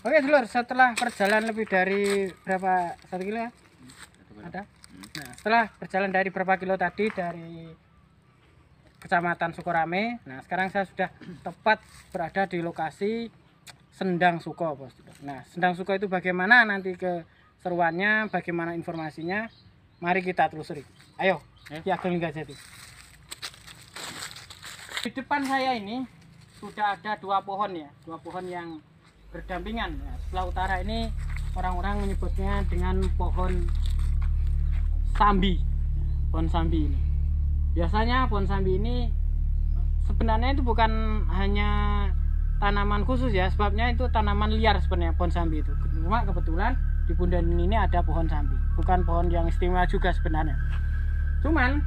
Oke dulur, setelah perjalanan lebih dari berapa, 1 kilo ya? Ada? Nah, setelah berjalan dari berapa kilo tadi dari Kecamatan Sukorame, nah sekarang saya sudah tepat berada di lokasi Sendang Suko, bos. Nah, Sendang Suko itu bagaimana nanti keseruannya, bagaimana informasinya? Mari kita telusuri. Ayo, Ki Ageng Linggajati. Di depan saya ini sudah ada 2 pohon ya, 2 pohon yang berdampingan. Ya, sebelah utara ini orang-orang menyebutnya dengan pohon sambi. Pohon sambi ini. Biasanya pohon sambi ini sebenarnya itu bukan hanya tanaman khusus ya, sebabnya itu tanaman liar sebenarnya pohon sambi itu. Cuma kebetulan di Punden ini ada pohon sambi. Bukan pohon yang istimewa juga sebenarnya. Cuman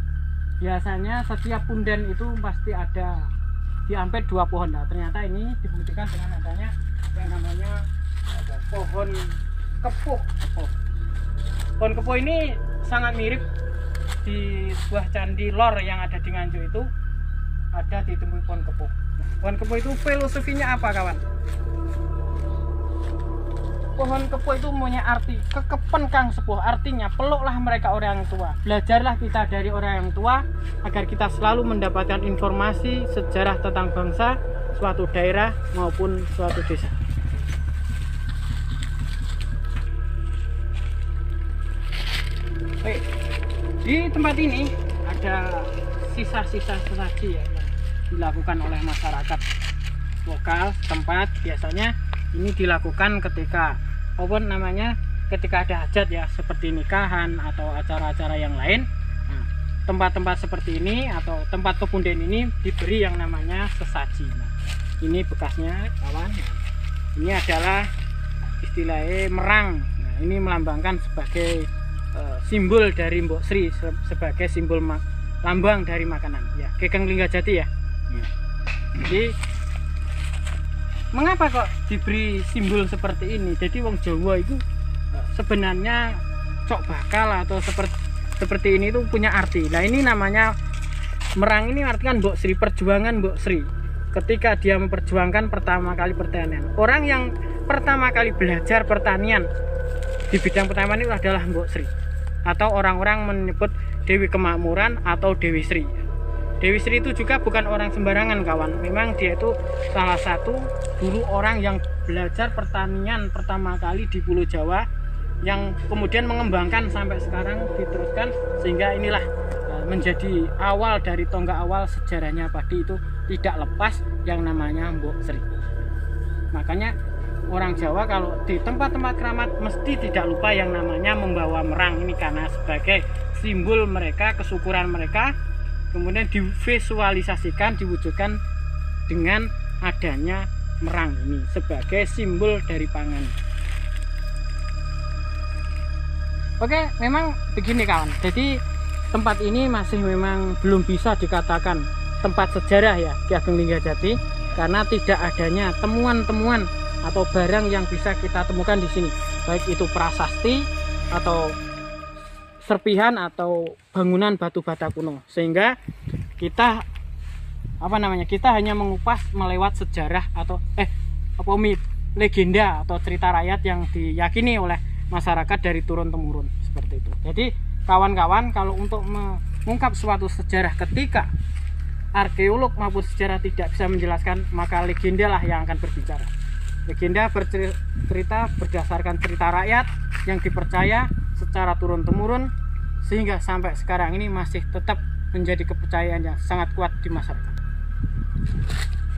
biasanya setiap punden itu pasti ada diampet 2 pohon. Nah, ternyata ini dibuktikan dengan adanya yang namanya pohon kepuh. Pohon kepuh ini sangat mirip di sebuah candi lor yang ada di Nganjuk itu, ada ditemui pohon kepuh. Nah, pohon kepuh itu filosofinya apa, kawan? Pohon kepuh itu punya arti kekepen kang sepuh, artinya peluklah mereka orang tua. Belajarlah kita dari orang yang tua agar kita selalu mendapatkan informasi sejarah tentang bangsa, suatu daerah maupun suatu desa. Baik, di tempat ini ada sisa-sisa sesaji ya, yang dilakukan oleh masyarakat lokal setempat. Biasanya ini dilakukan ketika ketika ada hajat ya, seperti nikahan atau acara-acara yang lain. Nah, tempat-tempat seperti ini atau tempat pepunden ini diberi yang namanya sesaji. Nah, ini bekasnya, kawan. Nah, ini adalah istilahnya merang. Nah, ini melambangkan sebagai simbol dari Mbok Sri, sebagai simbol lambang dari makanan ya, Ki Ageng Linggajati ya. Jadi mengapa kok diberi simbol seperti ini? Jadi wong Jawa itu sebenarnya cok bakal atau seperti ini itu punya arti. Nah, ini namanya merang, ini artikan Mbok Sri, perjuangan Mbok Sri. Ketika dia memperjuangkan pertama kali pertanian. Orang yang pertama kali belajar pertanian di bidang pertanian itu adalah Mbok Sri. Atau orang-orang menyebut Dewi Kemakmuran atau Dewi Sri. Dewi Sri itu juga bukan orang sembarangan, kawan. Memang dia itu salah satu dulu orang yang belajar pertanian pertama kali di Pulau Jawa, yang kemudian mengembangkan sampai sekarang diteruskan, sehingga inilah menjadi awal dari tonggak awal sejarahnya padi itu tidak lepas yang namanya Mbok Sri. Makanya orang Jawa kalau di tempat-tempat keramat mesti tidak lupa yang namanya membawa merang ini, karena sebagai simbol mereka, kesyukuran mereka, kemudian divisualisasikan, diwujudkan dengan adanya merang ini sebagai simbol dari pangan. Oke, memang begini kawan. Jadi tempat ini masih memang belum bisa dikatakan tempat sejarah ya, Ki Ageng Linggajati, karena tidak adanya temuan-temuan atau barang yang bisa kita temukan di sini, baik itu prasasti atau serpihan atau bangunan batu bata kuno, sehingga kita kita hanya mengupas melewat sejarah atau legenda atau cerita rakyat yang diyakini oleh masyarakat dari turun temurun seperti itu. Jadi kawan-kawan, kalau untuk mengungkap suatu sejarah ketika arkeolog maupun sejarah tidak bisa menjelaskan, maka legenda lah yang akan berbicara. Legenda bercerita berdasarkan cerita rakyat yang dipercaya secara turun-temurun, sehingga sampai sekarang ini masih tetap menjadi kepercayaan yang sangat kuat di masyarakat.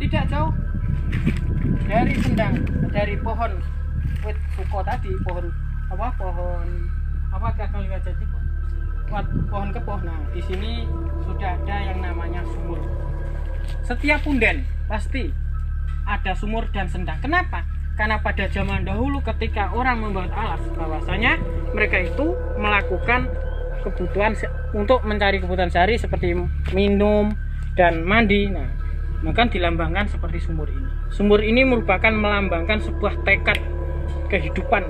Tidak jauh dari Sendang, dari pohon wit suko tadi, pohon Ki Ageng Linggajati, pohon kepoh. Nah, di sini sudah ada yang namanya sumur. Setiap punden pasti ada sumur dan sendang. Kenapa? Karena pada zaman dahulu ketika orang membuat alas, bahwasanya mereka itu melakukan kebutuhan untuk mencari kebutuhan sehari seperti minum dan mandi. Nah, maka dilambangkan seperti sumur ini. Sumur ini merupakan melambangkan sebuah tekad kehidupan.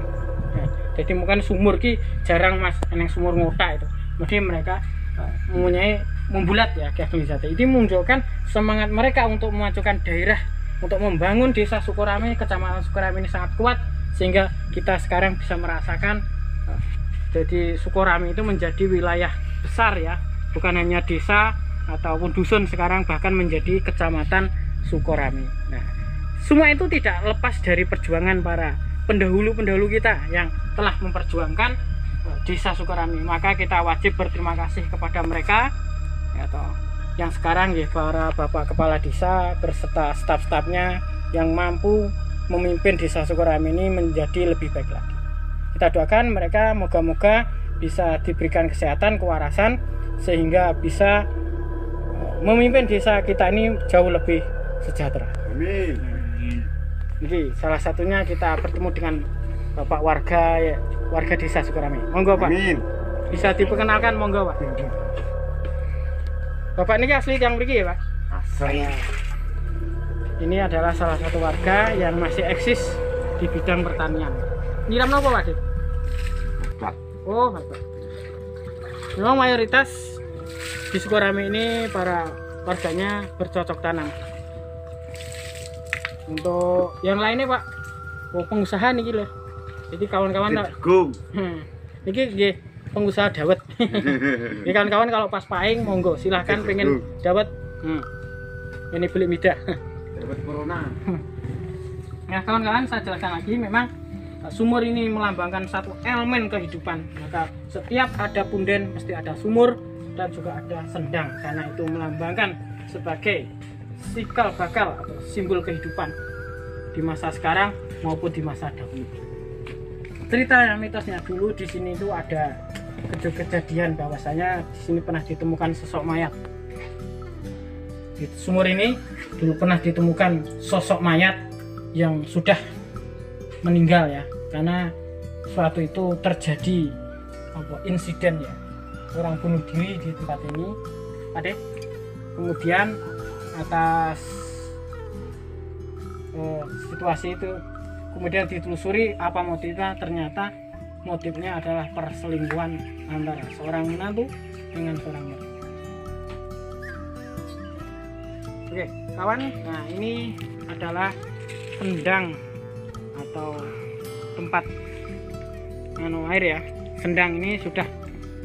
Nah, jadi mungkin sumur ki jarang mas, yang sumur ngota itu. Jadi mereka mempunyai membulat ya, Ki Ageng Linggajati. Ini menunjukkan semangat mereka untuk memajukan daerah, untuk membangun desa Sukorame, Kecamatan Sukorame ini sangat kuat, sehingga kita sekarang bisa merasakan jadi Sukorame itu menjadi wilayah besar ya, bukan hanya desa ataupun dusun, sekarang bahkan menjadi kecamatan Sukorame. Nah, semua itu tidak lepas dari perjuangan para pendahulu-pendahulu kita yang telah memperjuangkan desa Sukorame. Maka kita wajib berterima kasih kepada mereka atau yang sekarang ya, para bapak kepala desa berserta staf-stafnya yang mampu memimpin desa Sukorame ini menjadi lebih baik lagi. Kita doakan mereka moga-moga bisa diberikan kesehatan, kewarasan, sehingga bisa memimpin desa kita ini jauh lebih sejahtera. Amin. Jadi salah satunya kita bertemu dengan bapak warga desa Sukorame. Monggo Pak. Amin. Bisa diperkenalkan monggo Pak. Bapak ini asli yang mriki ya Pak? Asli. Ini adalah salah satu warga yang masih eksis di bidang pertanian. Nyiram apa Pak? Pak. Oh, Bapak. Memang mayoritas di Sukorame ini para warganya bercocok tanam. Untuk yang lainnya Pak, pengusaha nih lho. Jadi kawan-kawan Go. Niki nggih pengusaha dawet. Nggih kawan-kawan kalau pas paing monggo silahkan pengen dawet. Ini beli midah. Dapat corona. Nah kawan-kawan, saya jelaskan lagi, memang sumur ini melambangkan satu elemen kehidupan. Maka setiap ada punden mesti ada sumur dan juga ada sendang, karena itu melambangkan sebagai cikal bakal atau simbol kehidupan di masa sekarang maupun di masa dahulu. Cerita yang mitosnya dulu di sini itu ada kejadian bahwasanya di sini pernah ditemukan sosok mayat. Di sumur ini dulu pernah ditemukan sosok mayat yang sudah meninggal ya, karena suatu itu terjadi insiden ya, orang bunuh diri di tempat ini, Ade. Kemudian atas situasi itu kemudian ditelusuri apa motifnya, ternyata motifnya adalah perselingkuhan antara seorang menantu dengan seorang mertua. Oke kawan, nah ini adalah sendang atau tempat air ya. Sendang ini sudah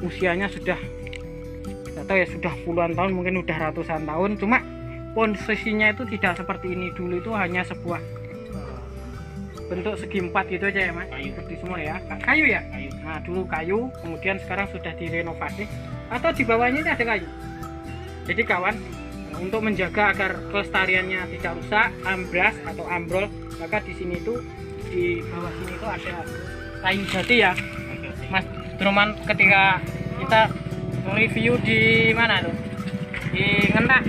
usianya sudah nggak tahu ya, sudah puluhan tahun, mungkin udah ratusan tahun. Cuma posisinya itu tidak seperti ini. Dulu itu hanya sebuah bentuk segi empat gitu aja ya Mas, seperti sumur ya, kayu ya. Nah dulu kayu, kemudian sekarang sudah direnovasi atau di bawahnya ini ada kayu. Jadi kawan, untuk menjaga agar kelestariannya tidak rusak, amblas atau ambrol, maka di sini itu di bawah sini itu ada kayu jati ya Mas Droman. Ketika kita review di mana tuh, di Ngentak,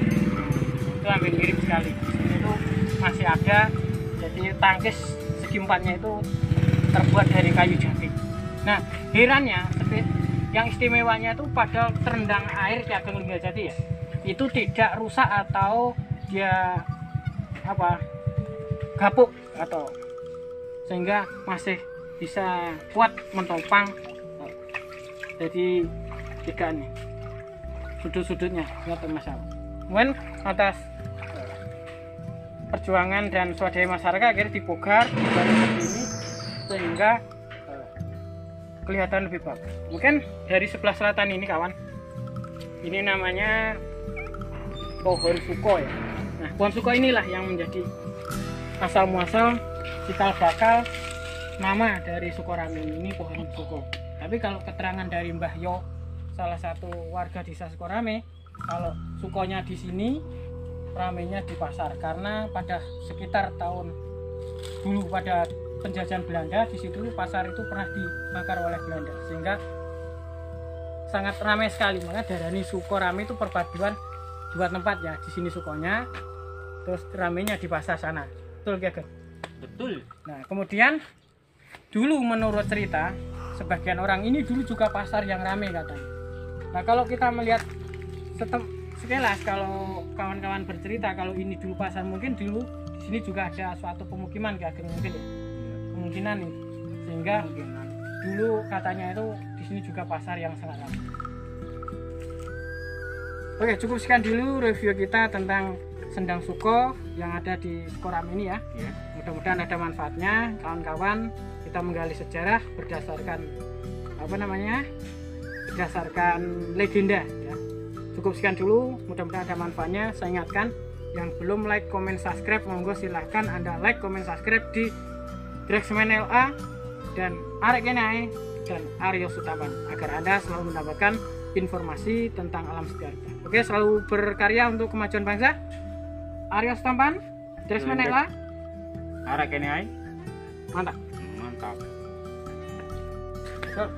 itu hampir mirip sekali. Itu masih ada, jadi tangkis segi empatnya itu terbuat dari kayu jati. Nah herannya, yang istimewanya itu pada terendang air di Ageng Linggajati ya, itu tidak rusak atau dia gapuk atau sehingga masih bisa kuat mentopang. Jadi tiga nih sudut-sudutnya nggak bermasalah. Kemudian atas perjuangan dan swadaya masyarakat akhirnya dibongkar seperti ini sehingga kelihatan lebih bagus. Mungkin dari sebelah selatan ini kawan, ini namanya pohon suko ya. Nah pohon suko inilah yang menjadi asal muasal cikal bakal nama dari Sukorame ini, pohon suko. Tapi kalau keterangan dari Mbah Yo, salah satu warga desa Sukorame, kalau sukonya di sini, ramenya di pasar, karena pada sekitar tahun dulu pada penjajahan Belanda di situ pasar itu pernah dibakar oleh Belanda sehingga sangat ramai sekali. Maka darani Sukorame itu perpaduan dua tempat ya, di sini sukonya, terus ramenya di pasar sana. Betul gak? Betul. Nah kemudian dulu menurut cerita sebagian orang ini dulu juga pasar yang ramai katanya. Nah kalau kita melihat sekilas, kalau kawan-kawan bercerita kalau ini dulu pasar, mungkin dulu di sini juga ada suatu pemukiman Ki Ageng mungkin ya, kemungkinan nih, sehingga dulu katanya itu di sini juga pasar yang sangat ramai. Oke, cukup sekian dulu review kita tentang Sendang Suko yang ada di Sukorame ini ya. Mudah-mudahan ada manfaatnya kawan-kawan. Kita menggali sejarah berdasarkan berdasarkan legenda ya. Cukup sekian dulu, mudah-mudahan ada manfaatnya. Saya ingatkan yang belum like, comment, subscribe, monggo silahkan Anda like, comment, subscribe di Dragsman LA dan Arek Kenai dan Aryo Sutapan agar Anda selalu mendapatkan informasi tentang alam sekitar. Oke, selalu berkarya untuk kemajuan bangsa. Aryo Sutapan, Dragsman LA, Arek Kenai. mantap. Mantap. Yuk.